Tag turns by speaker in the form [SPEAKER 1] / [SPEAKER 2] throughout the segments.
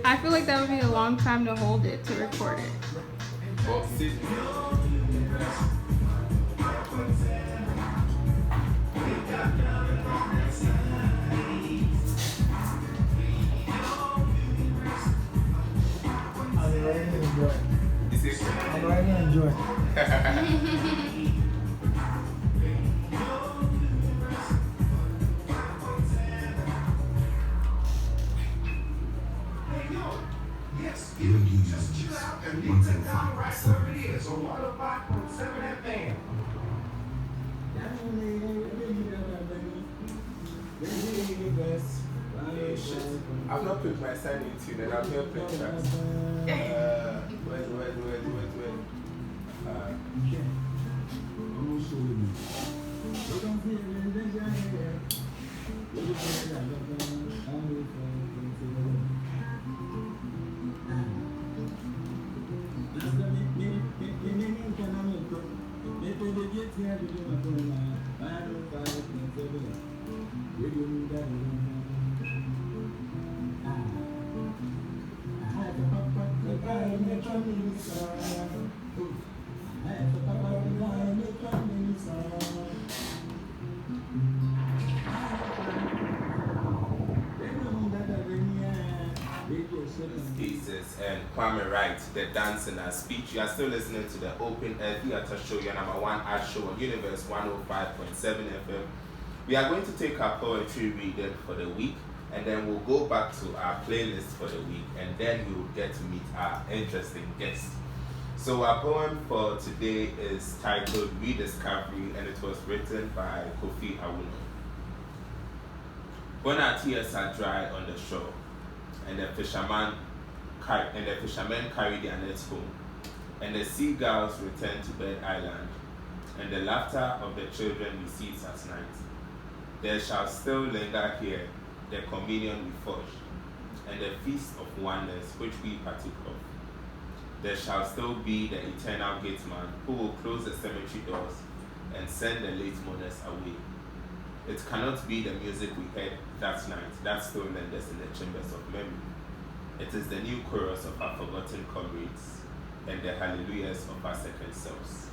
[SPEAKER 1] I feel like that would be a long time to hold it, to record it.
[SPEAKER 2] I'm already enjoying.
[SPEAKER 3] Yes, just chill out and leave that down right where it is on 105.7 FM.
[SPEAKER 4] I've not put my sign in tune and I'm here playing tracks. Wait. Pieces and Kwame Wright, the dance in our speech. You are still listening to the Open Air Theatre Show, your number one art show on Univers 105.7 FM. We are going to take our poetry reading for the week, and then we'll go back to our playlist for the week, and then we will get to meet our interesting guests. So our poem for today is titled Rediscovery, and it was written by Kofi Awuno. When our tears are dry on the shore, and the fishermen carry their nets home, and the seagulls return to Bird Island, and the laughter of the children recedes at night, there shall still linger here the communion we forged, and the feast of wonders which we partook of. There shall still be the eternal gateman who will close the cemetery doors and send the late mourners away. It cannot be the music we heard that night that still lingers in the chambers of memory. It is the new chorus of our forgotten comrades and the hallelujahs of our second selves.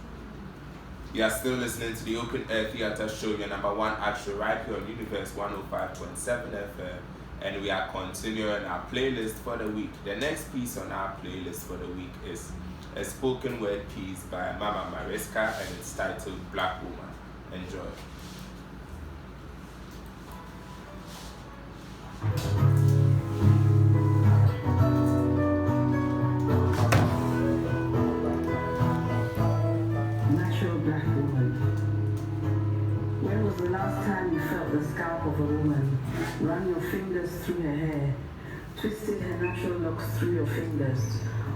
[SPEAKER 4] You are still listening to the Open Air Theatre Show, your number one art show right here on Univers 105.7 FM, and we are continuing our playlist for the week. The next piece on our playlist for the week is a spoken word piece by Mama Mariska, and it's titled Black Woman. Enjoy.
[SPEAKER 5] Natural black woman. When was the last time you felt the scalp of a woman? Run your fingers through her hair, twisted her natural locks through your fingers,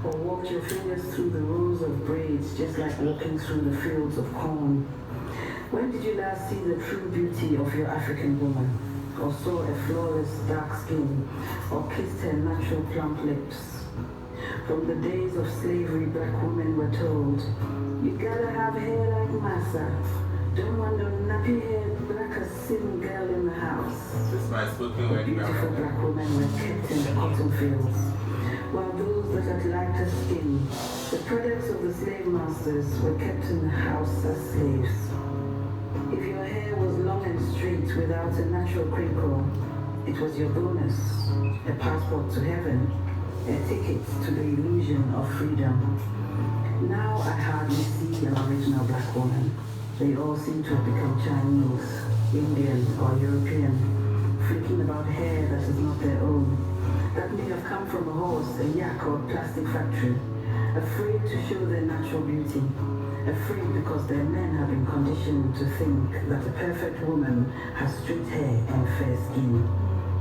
[SPEAKER 5] or walked your fingers through the rows of braids just like walking through the fields of corn? When did you last see the true beauty of your African woman? Or saw a flawless dark skin, or kissed her natural plump lips? From the days of slavery, black women were told, you gotta have hair like massa. Don't want no nappy hair, black as sin girl in the house.
[SPEAKER 4] This is my spoken word.
[SPEAKER 5] Beautiful black women were kept in the cotton fields, while those that had lighter skin, the products of the slave masters, were kept in the house as slaves. If your hair was long and straight without a natural crinkle, it was your bonus, a passport to heaven, a ticket to the illusion of freedom. Now I hardly see an original black woman. They all seem to have become Chinese, Indian, or European, freaking about hair that is not their own, that may have come from a horse, a yak, or a plastic factory, afraid to show their natural beauty. Afraid because their men have been conditioned to think that a perfect woman has straight hair and fair skin.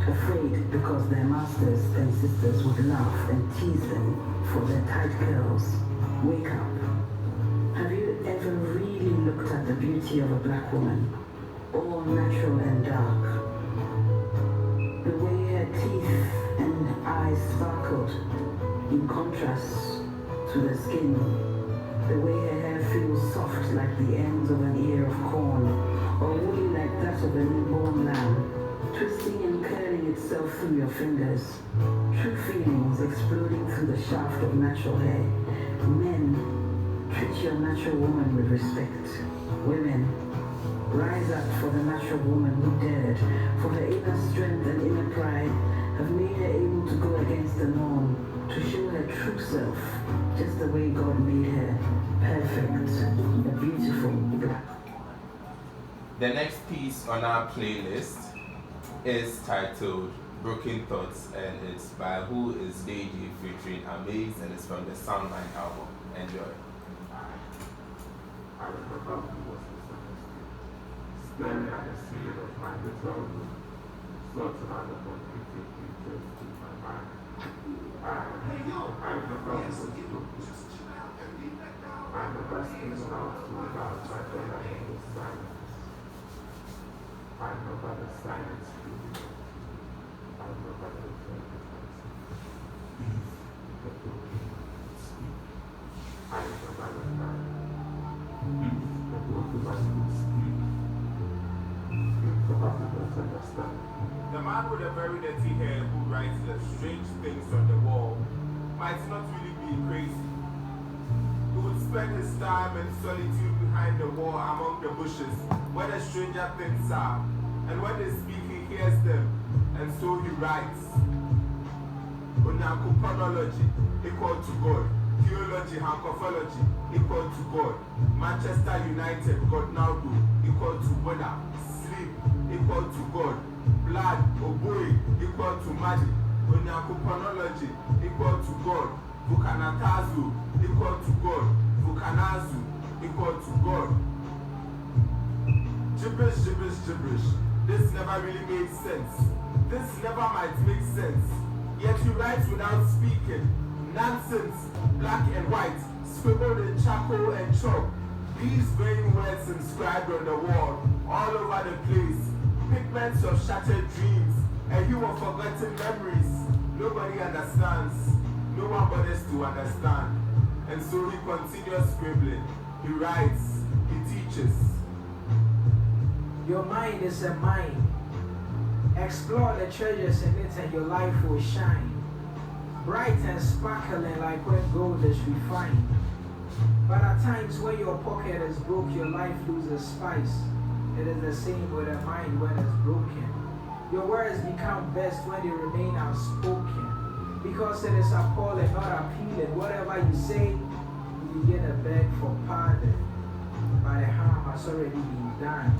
[SPEAKER 5] Afraid because their masters and sisters would laugh and tease them for their tight curls. Wake up. Have you ever really looked at the beauty of a black woman? All natural and dark. The way her teeth and eyes sparkled in contrast to the skin. The way her hair feels soft like the ends of an ear of corn, or woolly like that of a newborn lamb, twisting and curling itself through your fingers. True feelings exploding through the shaft of natural hair. Men, treat your natural woman with respect. Women, rise up for the natural woman who dared, for her inner strength and inner pride have made her able to go against the norm, to show her true self, just the way God made her, perfect, a beautiful black.
[SPEAKER 4] The next piece on our playlist is titled Broken Thoughts, and it's by who is Deydzi featuring Amaze, and it's from the Soundline album. Enjoy.
[SPEAKER 6] I remember who was staring at the ceiling of my hotel room, thoughts about the one picture just in my mind. I remember who was I remember staying out to without my brother in the silence. I remember the silence feeling. I remember the difference. The broken speak. I remember the night. The broken speak.
[SPEAKER 4] The man with the very dirty hair who writes the strange things on the wall might not really be crazy. He would spend his time in solitude behind the wall among the bushes where the stranger things are, and when they speak he hears them, and so he writes. Onyankophonology equal to God, theology hankophology equal to God, Manchester United God now do equal to winner, sleep equal to God, blood oboe equal to magic, Onyankophonology equal to God, Vukanatazu equal to God, Vukanazu equal to God. Gibberish, gibberish, gibberish. This never really made sense. This never might make sense. Yet he writes without speaking. Nonsense, black and white, scribbled in charcoal and chalk. These vain words inscribed on the wall, all over the place. Pigments of shattered dreams, a hue of forgotten memories. Nobody understands. No one bothers to understand. And so he continues scribbling. He writes, he teaches.
[SPEAKER 2] Your mind is a mine. Explore the treasures in it and your life will shine. Bright and sparkling like when gold is refined. But at times when your pocket is broke, your life loses spice. It is the same with a mind when it's broken. Your words become best when they remain unspoken. Because it is appalling, not appealing. Whatever you say, you begin to beg for pardon. But the harm has already been done.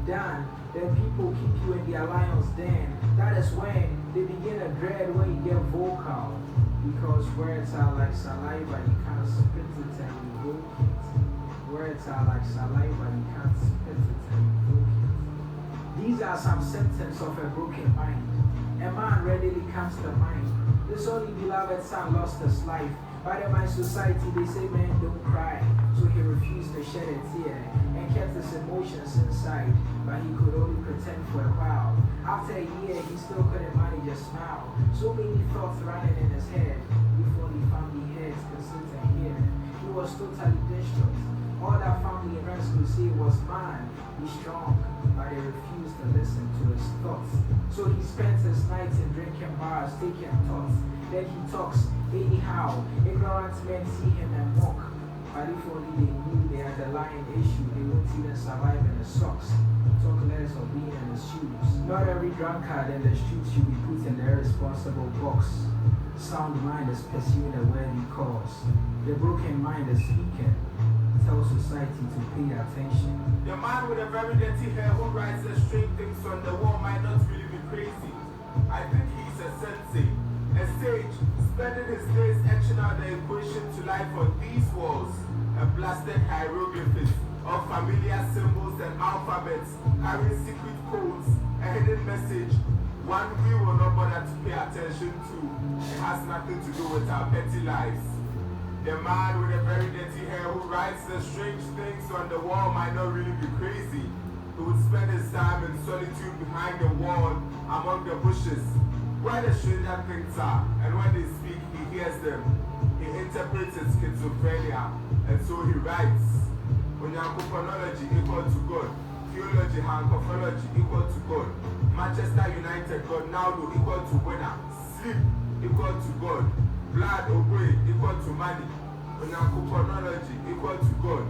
[SPEAKER 2] Then people keep you in their lion's den. That is when they begin to dread when you get vocal. Because words are like saliva, you can't spit it and evoke it. Words are like saliva, you can't spit it and evoke it. These are some symptoms of a broken mind. A man readily comes to mind. This only beloved son lost his life. But in my society, they say men don't cry. So he refused to shed a tear and kept his emotions inside. But he could only pretend for a while. After a year, he still couldn't manage a smile. So many thoughts running in his head. Before the family heads could sit and hear him, he was totally distraught. All that family and friends could say was, man, be strong. But they refused to listen to his thoughts. So he spent his nights in drinking bars, taking thoughts. Then he talks anyhow. Ignorant men see him and mock. But if only they knew they had a lying issue, they wouldn't even survive in his socks. Talk less of being in his shoes. Not every drunkard in the streets should be put in the irresponsible box. Sound mind is pursuing a worthy cause. The broken mind is speaking. Tell society to pay attention.
[SPEAKER 4] The man with a very dirty hair who writes the strange things on the wall might not really be crazy. I think he's a sensei, a sage, spending his days etching out the equation to life on these walls. A blasted hieroglyphs of familiar symbols and alphabets carrying secret codes, a hidden message, one we will not bother to pay attention to. It has nothing to do with our petty lives. The man with the very dirty hair who writes the strange things on the wall might not really be crazy. He would spend his time in solitude behind the wall, among the bushes, where the stranger things are, and when they speak, he hears them. He interprets his schizophrenia, and
[SPEAKER 6] so he writes, Onyankoponology equal to God, theology, hankophology equal to God, Manchester United, God now do equal to winner, sleep equal to God, blood obey equal to money, Onyankoponology equal to God,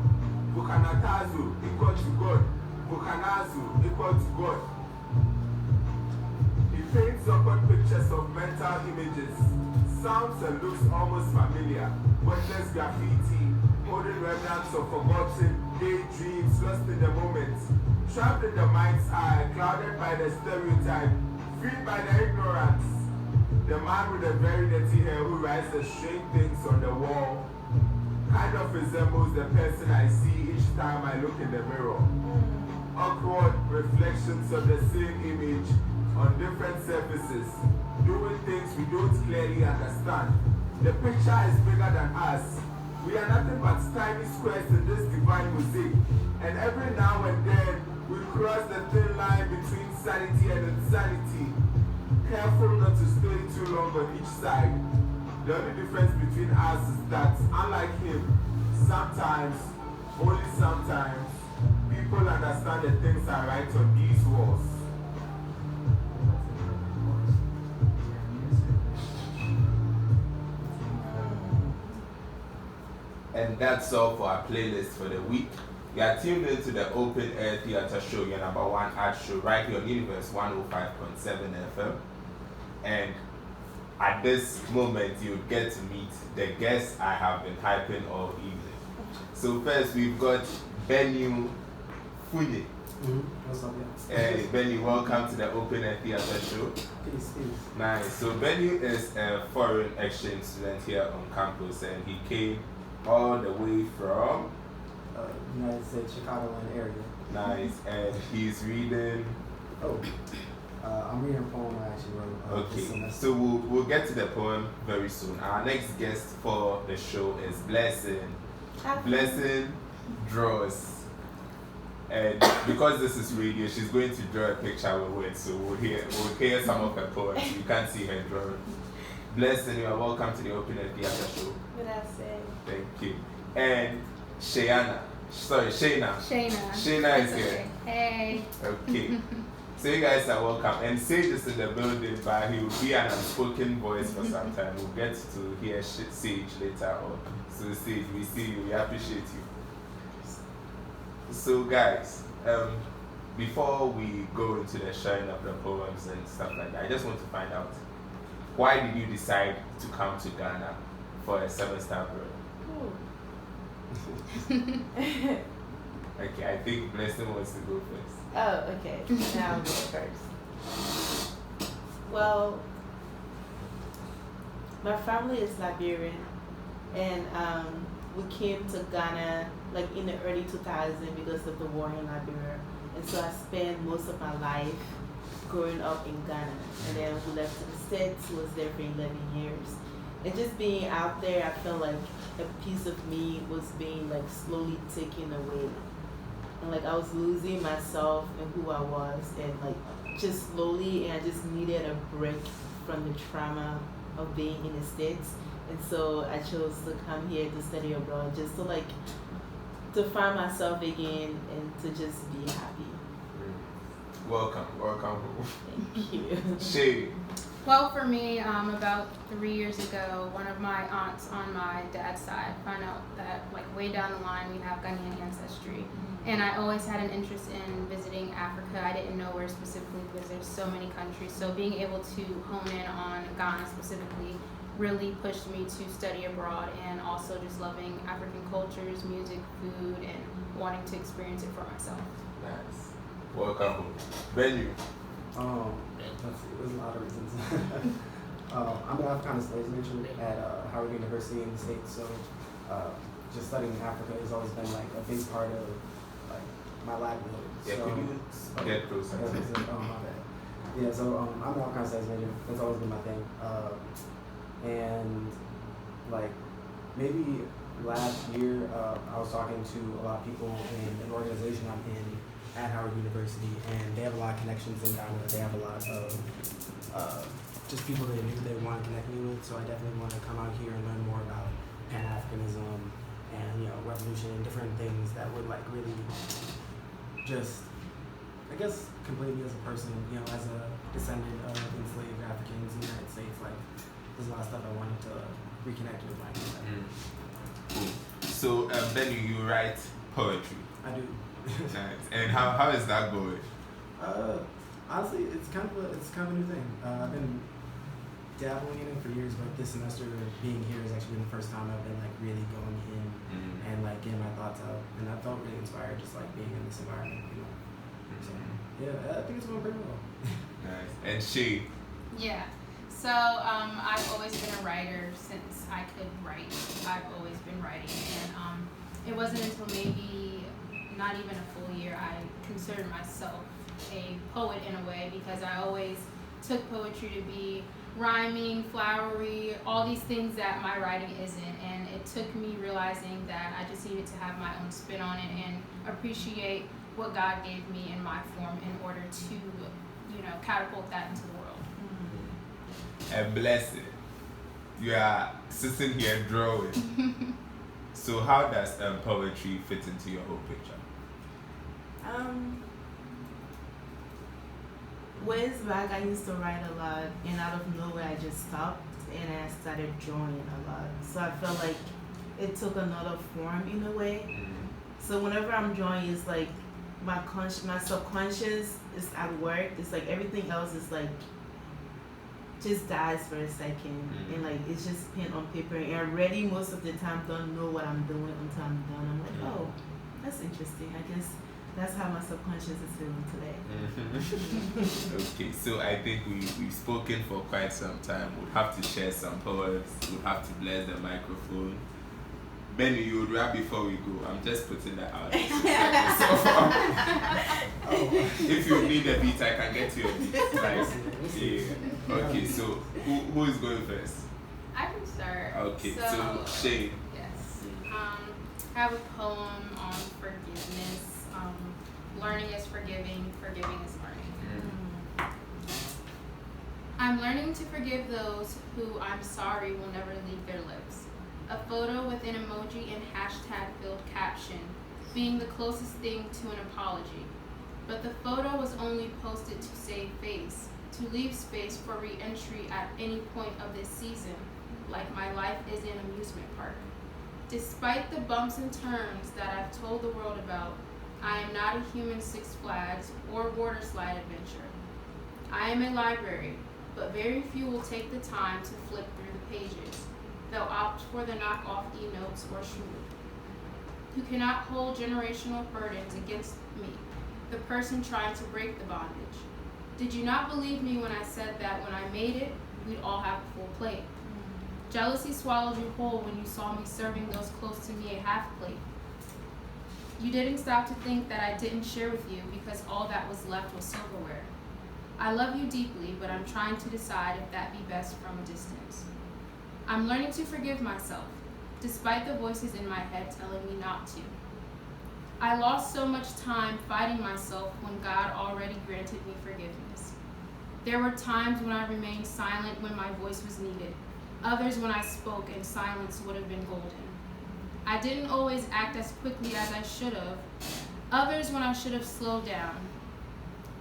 [SPEAKER 6] Bukanatazu equal to God, Bukanazu equal to God. He paints upon pictures of mental images, sounds and looks almost familiar, wordless graffiti, holding remnants of forgotten daydreams lost in the moment, trapped in the mind's eye, clouded by the stereotype, freed by the ignorance. The man with the very dirty hair who writes the strange things on the wall kind of resembles the person I see each time I look in the mirror. Awkward reflections of the same image on different surfaces, doing things we don't clearly understand. The picture is bigger than us. We are nothing but tiny squares in this divine mosaic, and every now and then we cross the thin line between sanity and insanity, careful not to stay too long on each side. The only difference between us is that, unlike him, sometimes, only sometimes, people understand the things I write on these walls.
[SPEAKER 4] And that's all for our playlist for the week. You are tuned into the Open Air Theatre Show, your number one art show, right here on Univers105.7 FM. And at this moment, you get to meet the guests I have been hyping all evening. So first, we've got Bennu.
[SPEAKER 7] What's up, yeah?
[SPEAKER 4] Hey, Bennu, welcome to the Open Air Theatre Show.
[SPEAKER 7] Peace.
[SPEAKER 4] Nice. So Bennu is a foreign exchange student here on campus, and he came all the way from
[SPEAKER 7] United States, Chicagoland area.
[SPEAKER 4] Nice. And he's reading.
[SPEAKER 7] I'm reading a poem I actually wrote. This
[SPEAKER 4] Okay.
[SPEAKER 7] semester.
[SPEAKER 4] So we'll get to the poem very soon. Our next guest for the show is Blessing. Blessing draws. And because this is radio, she's going to draw a picture with it. So we'll hear some of her poems. You can't see her drawing. Blessing, you are welcome to the Open Air Theatre Show.
[SPEAKER 1] What I say?
[SPEAKER 4] Thank you. And Shayna is
[SPEAKER 1] It's
[SPEAKER 4] here.
[SPEAKER 1] okay. Hey.
[SPEAKER 4] Okay. So you guys are welcome. And Sage is in the building, but he will be an unspoken voice for some time. We'll get to hear Sage later on. So Sage, we see you. We appreciate you. So guys, before we go into the sharing of the poems and stuff like that, I just want to find out, why did you decide to come to Ghana for a semester abroad? Okay, I think Blessing wants to go first.
[SPEAKER 8] Oh, okay. Now I'll go first. Well, my family is Liberian, and we came to Ghana like in the early 2000s because of the war in Liberia, and so I spent most of my life growing up in Ghana, and then we left to the States, was there for 11 years. And just being out there, I felt like a piece of me was being like slowly taken away. And like I was losing myself and who I was, and like just slowly, and I just needed a break from the trauma of being in the States. And so I chose to come here to study abroad, just to like to find myself again and to just be happy.
[SPEAKER 4] Welcome.
[SPEAKER 8] Thank you.
[SPEAKER 4] Shay.
[SPEAKER 1] Well, for me, about 3 years ago, one of my aunts on my dad's side found out that, like, way down the line, we have Ghanaian ancestry. And I always had an interest in visiting Africa. I didn't know where specifically because there's so many countries. So being able to hone in on Ghana specifically really pushed me to study abroad, and also just loving African cultures, music, food, and wanting to experience it for myself.
[SPEAKER 4] Nice. Welcome. Bennu.
[SPEAKER 7] Let's see, there's a lot of reasons. I'm an Afrikaans studies major at Howard University in the States, so just studying Africa has always been like a big part of like my livelihood.
[SPEAKER 4] Yeah,
[SPEAKER 7] so,
[SPEAKER 4] could you get closer?
[SPEAKER 7] my bad. Yeah, so I'm an Afrikaans studies major. That's always been my thing. And like maybe last year, I was talking to a lot of people in an organization I'm in at Howard University, and they have a lot of connections in Ghana. They have a lot of just people they knew they want to connect me with. So I definitely want to come out here and learn more about Pan-Africanism and, you know, certain things that would like really just, I guess, complete me as a person, you know, as a descendant of enslaved Africans in the United States. Like, there's a lot of stuff I wanted to reconnect with my ancestors.
[SPEAKER 4] Cool. So, Bennu, you write poetry.
[SPEAKER 7] I do.
[SPEAKER 4] Nice. And how is that going?
[SPEAKER 7] Honestly, it's kind of a new thing. I've been dabbling in it for years, but this semester being here has actually been the first time I've been like really going in and like getting my thoughts out, and I felt really inspired just like being in this environment, you know. So yeah, I think it's going pretty well.
[SPEAKER 4] Nice. And she?
[SPEAKER 1] Yeah. So I've always been a writer since I could write. I've always been writing, and it wasn't until maybe not even a full year I considered myself a poet in a way, because I always took poetry to be rhyming, flowery, all these things that my writing isn't, and it took me realizing that I just needed to have my own spin on it and appreciate what God gave me in my form in order to, you know, catapult that into the world.
[SPEAKER 4] And bless it. You are sitting here drawing. So how does poetry fit into your whole picture?
[SPEAKER 8] Ways back, I used to write a lot, and out of nowhere, I just stopped and I started drawing a lot. So I felt like it took another form in a way. So whenever I'm drawing, it's like my subconscious is at work. It's like everything else is like just dies for a second, and like it's just pen on paper. And I really most of the time don't know what I'm doing until I'm done. I'm like, oh, that's interesting. I guess that's how my subconscious is feeling today.
[SPEAKER 4] Okay, so I think we've spoken for quite some time. We'll have to share some poems. We'll have to bless the microphone. Bennu, you would rap before we go. I'm just putting that out. If you need a beat, I can get you a beat. Like, yeah. Okay, so who is going first?
[SPEAKER 1] I can start.
[SPEAKER 4] Okay, so Shane.
[SPEAKER 1] Yes. I have a poem on forgiveness. Learning is forgiving, forgiving is learning. I'm learning to forgive those who I'm sorry will never leave their lips. A photo with an emoji and hashtag-filled caption being the closest thing to an apology. But the photo was only posted to save face, to leave space for re-entry at any point of this season, like my life is an amusement park. Despite the bumps and turns that I've told the world about, I am not a human Six Flags or water slide adventure. I am a library, but very few will take the time to flip through the pages. They'll opt for the knockoff e-notes or Shmoop, who cannot hold generational burdens against me, the person trying to break the bondage. Did you not believe me when I said that when I made it, we'd all have a full plate? Jealousy swallowed you whole when you saw me serving those close to me a half plate. You didn't stop to think that I didn't share with you because all that was left was silverware. I love you deeply, but I'm trying to decide if that be best from a distance. I'm learning to forgive myself, despite the voices in my head telling me not to. I lost so much time fighting myself when God already granted me forgiveness. There were times when I remained silent when my voice was needed, others when I spoke and silence would have been golden. I didn't always act as quickly as I should have, others when I should have slowed down.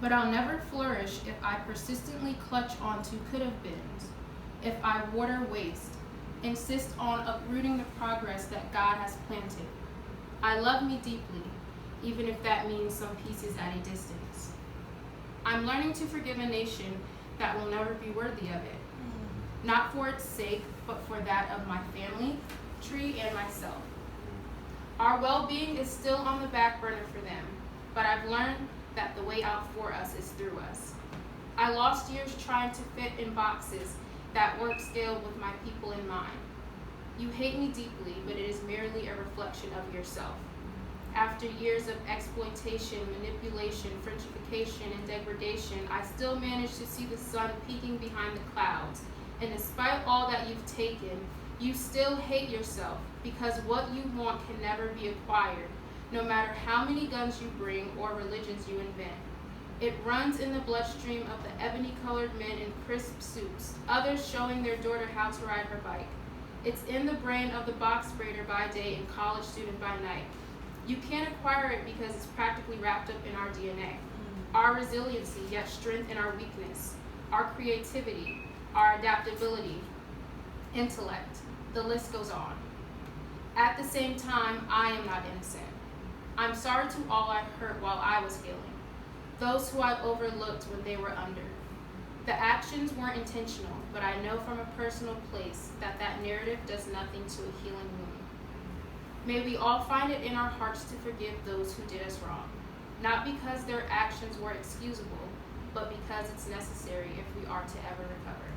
[SPEAKER 1] But I'll never flourish if I persistently clutch onto could-have-beens, if I water waste, insist on uprooting the progress that God has planted. I love me deeply, even if that means some pieces at a distance. I'm learning to forgive a nation that will never be worthy of it, not for its sake, but for that of my family, tree, and myself. Our well-being is still on the back burner for them, but I've learned that the way out for us is through us. I lost years trying to fit in boxes that weren't scaled with my people in mind. You hate me deeply, but it is merely a reflection of yourself. After years of exploitation, manipulation, Frenchification, and degradation, I still managed to see the sun peeking behind the clouds. And despite all that you've taken, you still hate yourself, because what you want can never be acquired, no matter how many guns you bring or religions you invent. It runs in the bloodstream of the ebony-colored men in crisp suits, others showing their daughter how to ride her bike. It's in the brain of the box braider by day and college student by night. You can't acquire it because it's practically wrapped up in our DNA. Our resiliency, yet strength in our weakness, our creativity, our adaptability, intellect, the list goes on. At the same time, I am not innocent. I'm sorry to all I hurt while I was healing, those who I overlooked when they were under. The actions weren't intentional, but I know from a personal place that that narrative does nothing to a healing wound. May we all find it in our hearts to forgive those who did us wrong, not because their actions were excusable, but because it's necessary if we are to ever recover.